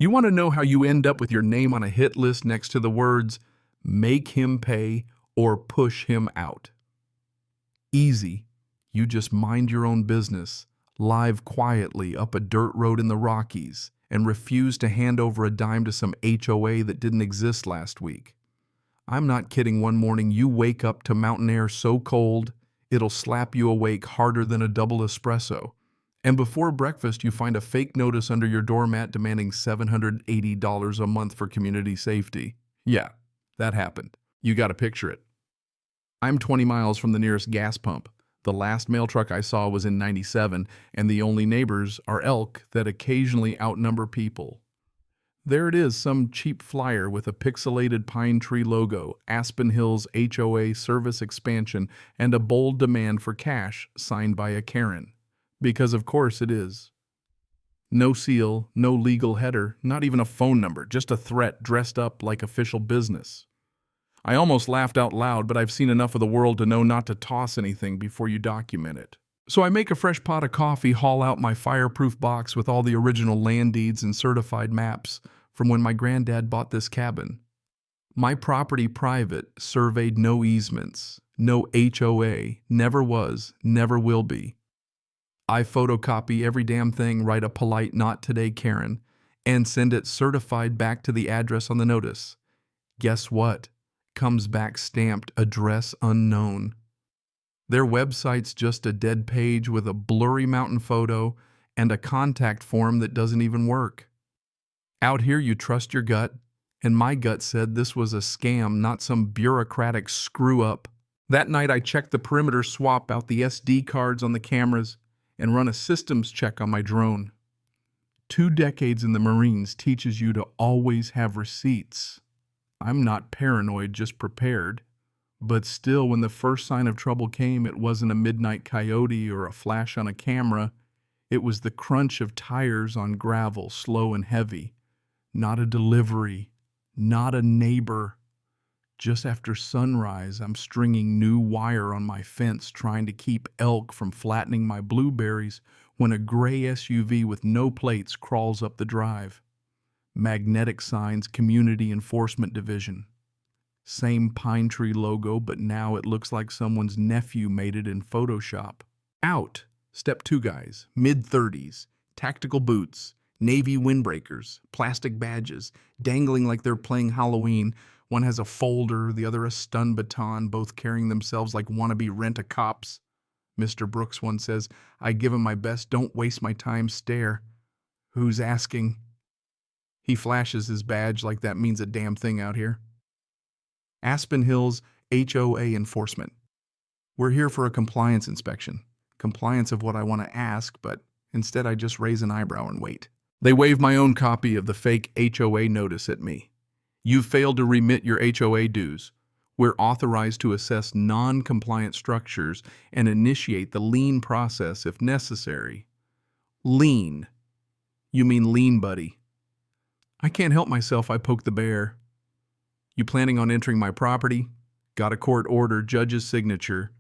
You want to know how you end up with your name on a hit list next to the words, "Make him pay" or "Push him out"? Easy. You just mind your own business, live quietly up a dirt road in the Rockies, and refuse to hand over a dime to some HOA that didn't exist last week. I'm not kidding. One morning you wake up to mountain air so cold, it'll slap you awake harder than a double espresso. And before breakfast, you find a fake notice under your doormat demanding $780 a month for community safety. Yeah, that happened. You gotta picture it. I'm 20 miles from the nearest gas pump. The last mail truck I saw was in '97, and the only neighbors are elk that occasionally outnumber people. There it is, some cheap flyer with a pixelated pine tree logo, Aspen Hills HOA service expansion, and a bold demand for cash signed by a Karen. Because of course it is. No seal, no legal header, not even a phone number, just a threat dressed up like official business. I almost laughed out loud, but I've seen enough of the world to know not to toss anything before you document it. So I make a fresh pot of coffee, haul out my fireproof box with all the original land deeds and certified maps from when my granddad bought this cabin. My property private, surveyed, no easements, no HOA, never was, never will be. I photocopy every damn thing, write a polite "Not today, Karen," and send it certified back to the address on the notice. Guess what? Comes back stamped "Address unknown." Their website's just a dead page with a blurry mountain photo and a contact form that doesn't even work. Out here you trust your gut, and my gut said this was a scam, not some bureaucratic screw-up. That night I checked the perimeter, swap out the SD cards on the cameras, and run a systems check on my drone. 2 decades in the Marines teaches you to always have receipts. I'm not paranoid, just prepared. But still, when the first sign of trouble came, it wasn't a midnight coyote or a flash on a camera. It was the crunch of tires on gravel, slow and heavy. Not a delivery, not a neighbor. Just after sunrise, I'm stringing new wire on my fence, trying to keep elk from flattening my blueberries, when a gray SUV with no plates crawls up the drive. Magnetic signs, Community Enforcement Division. Same pine tree logo, but now it looks like someone's nephew made it in Photoshop. Out. Step 2 guys, mid-30s, tactical boots, navy windbreakers, plastic badges, dangling like they're playing Halloween. One has a folder, the other a stun baton, both carrying themselves like wannabe rent-a-cops. Mr. Brooks once says, "I give him my best, don't waste my time stare." Who's asking? He flashes his badge like that means a damn thing out here. Aspen Hills HOA Enforcement. We're here for a compliance inspection. Compliance of what I want to ask, but instead I just raise an eyebrow and wait. They wave my own copy of the fake HOA notice at me. "You've failed to remit your HOA dues. We're authorized to assess non-compliant structures and initiate the lien process if necessary." Lien? You mean lean, buddy? I can't help myself, I poke the bear. "You planning on entering my property?" Got a court order, judge's signature.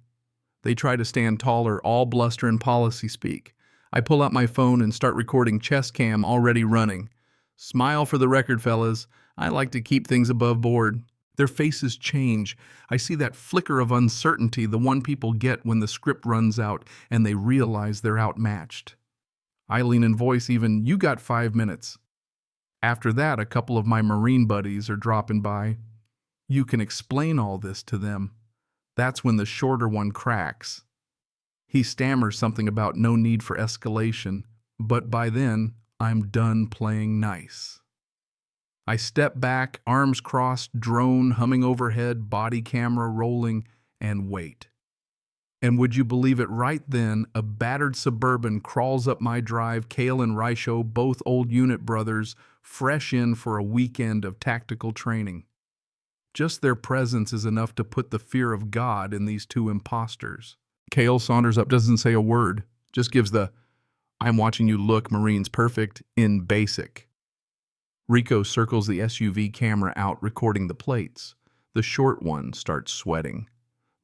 They try to stand taller, all bluster and policy speak. I pull out my phone and start recording, chest cam already running. Smile for the record, fellas. I like to keep things above board. Their faces change. I see that flicker of uncertainty, the one people get when the script runs out and they realize they're outmatched. I lean in voice even, "You got 5 minutes. After that, a couple of my Marine buddies are dropping by. You can explain all this to them. That's when the shorter one cracks. He stammers something about no need for escalation, but by then, I'm done playing nice. I step back, arms crossed, drone humming overhead, body camera rolling, and wait. And would you believe it, right then, a battered Suburban crawls up my drive, Kale and Rysho, both old unit brothers, fresh in for a weekend of tactical training. Just their presence is enough to put the fear of God in these two imposters. Kale saunters up, doesn't say a word, just gives the "I'm watching you look, Marines perfect" in basic. Rico circles the SUV camera out, recording the plates. The short one starts sweating.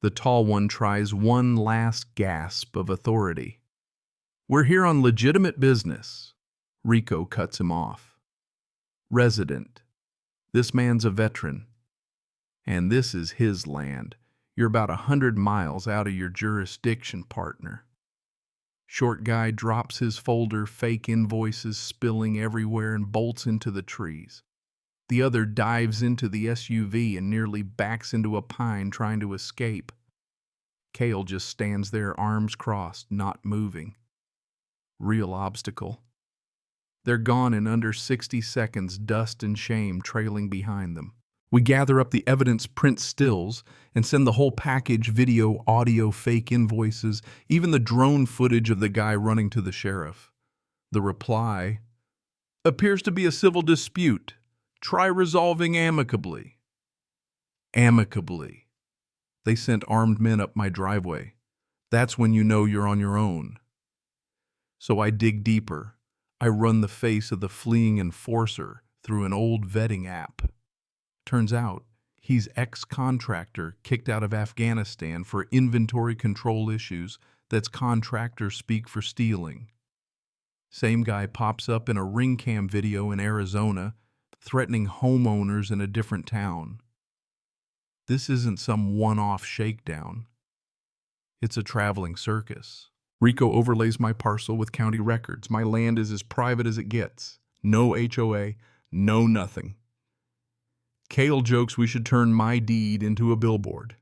The tall one tries one last gasp of authority. "We're here on legitimate business." Rico cuts him off. Resident. This man's a veteran. And this is his land. You're about 100 miles out of your jurisdiction, partner. Short guy drops his folder, fake invoices spilling everywhere, and bolts into the trees. The other dives into the SUV and nearly backs into a pine trying to escape. Cale just stands there, arms crossed, not moving. Real obstacle. They're gone in under 60 seconds, dust and shame trailing behind them. We gather up the evidence, print stills, and send the whole package: video, audio, fake invoices, even the drone footage of the guy running to the sheriff. The reply appears to be a civil dispute. Try resolving amicably. Amicably. They sent armed men up my driveway. That's when you know you're on your own. So I dig deeper. I run the face of the fleeing enforcer through an old vetting app. Turns out, he's ex-contractor kicked out of Afghanistan for inventory control issues. That's contractor speak for stealing. Same guy pops up in a ring cam video in Arizona, threatening homeowners in a different town. This isn't some one-off shakedown. It's a traveling circus. Rico overlays my parcel with county records. My land is as private as it gets. No HOA, no nothing. Cale jokes we should turn my deed into a billboard.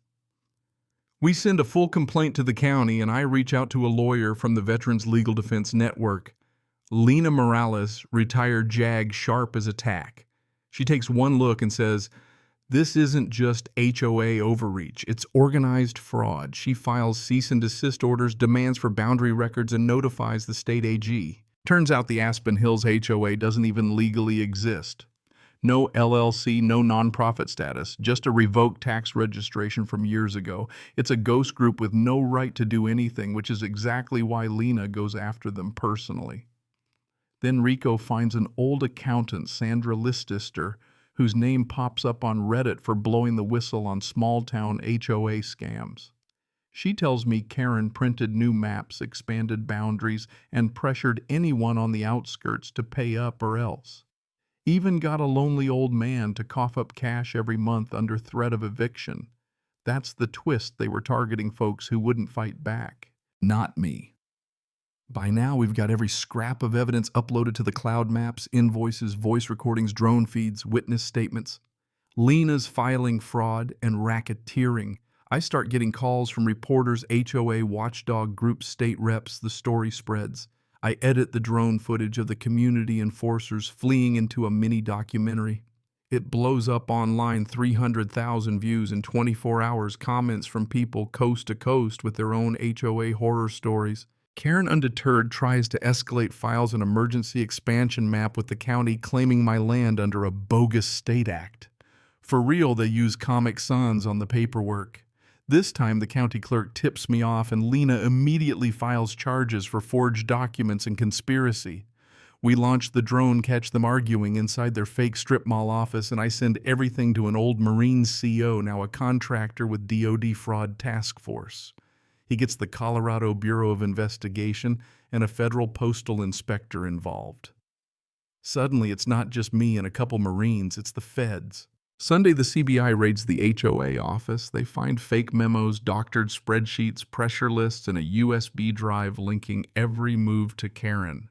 We send a full complaint to the county, and I reach out to a lawyer from the Veterans Legal Defense Network. Lena Morales, retired JAG, sharp as a tack. She takes one look and says, "This isn't just HOA overreach, it's organized fraud." She files cease and desist orders, demands for boundary records, and notifies the state AG. Turns out the Aspen Hills HOA doesn't even legally exist. No LLC, no nonprofit status, just a revoked tax registration from years ago. It's a ghost group with no right to do anything, which is exactly why Lena goes after them personally. Then Rico finds an old accountant, Sandra Listister, whose name pops up on Reddit for blowing the whistle on small-town HOA scams. She tells me Karen printed new maps, expanded boundaries, and pressured anyone on the outskirts to pay up or else. Even got a lonely old man to cough up cash every month under threat of eviction. That's the twist. They were targeting folks who wouldn't fight back. Not me. By now, we've got every scrap of evidence uploaded to the cloud maps, invoices, voice recordings, drone feeds, witness statements. Lena's filing fraud and racketeering. I start getting calls from reporters, HOA watchdog groups, state reps. The story spreads. I edit the drone footage of the community enforcers fleeing into a mini documentary. It blows up online, 300,000 views in 24 hours, comments from people coast to coast with their own HOA horror stories. Karen, undeterred, tries to escalate, files an emergency expansion map with the county, claiming my land under a bogus state act. For real, they use Comic Sans on the paperwork. This time, the county clerk tips me off, and Lena immediately files charges for forged documents and conspiracy. We launch the drone, catch them arguing inside their fake strip mall office, and I send everything to an old Marines CO, now a contractor with DoD Fraud Task Force. He gets the Colorado Bureau of Investigation and a federal postal inspector involved. Suddenly, it's not just me and a couple Marines, it's the feds. Sunday, the CBI raids the HOA office. They find fake memos, doctored spreadsheets, pressure lists, and a USB drive linking every move to Karen.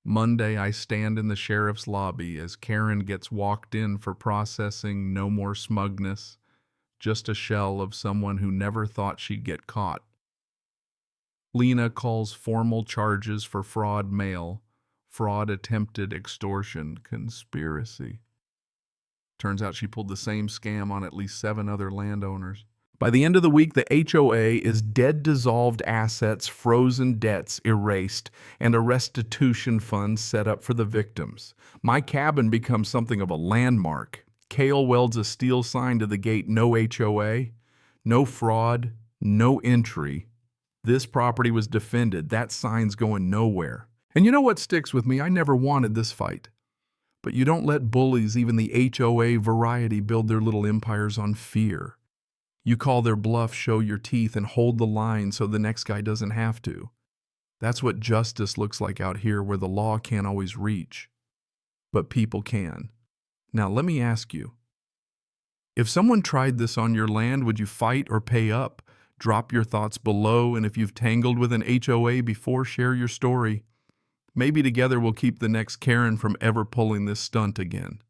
Monday, I stand in the sheriff's lobby as Karen gets walked in for processing. No more smugness, just a shell of someone who never thought she'd get caught. Lena calls formal charges for fraud mail, fraud, attempted extortion, conspiracy. Turns out she pulled the same scam on at least 7 other landowners. By the end of the week, the HOA is dead, dissolved assets, frozen debts erased, and a restitution fund set up for the victims. My cabin becomes something of a landmark. Cale welds a steel sign to the gate: no HOA, no fraud, no entry. This property was defended. That sign's going nowhere. And you know what sticks with me? I never wanted this fight. But you don't let bullies, even the HOA variety, build their little empires on fear. You call their bluff, show your teeth, and hold the line so the next guy doesn't have to. That's what justice looks like out here, where the law can't always reach. but people can. Now, let me ask you, if someone tried this on your land, would you fight or pay up? Drop your thoughts below, and if you've tangled with an HOA before, share your story. Maybe together we'll keep the next Karen from ever pulling this stunt again.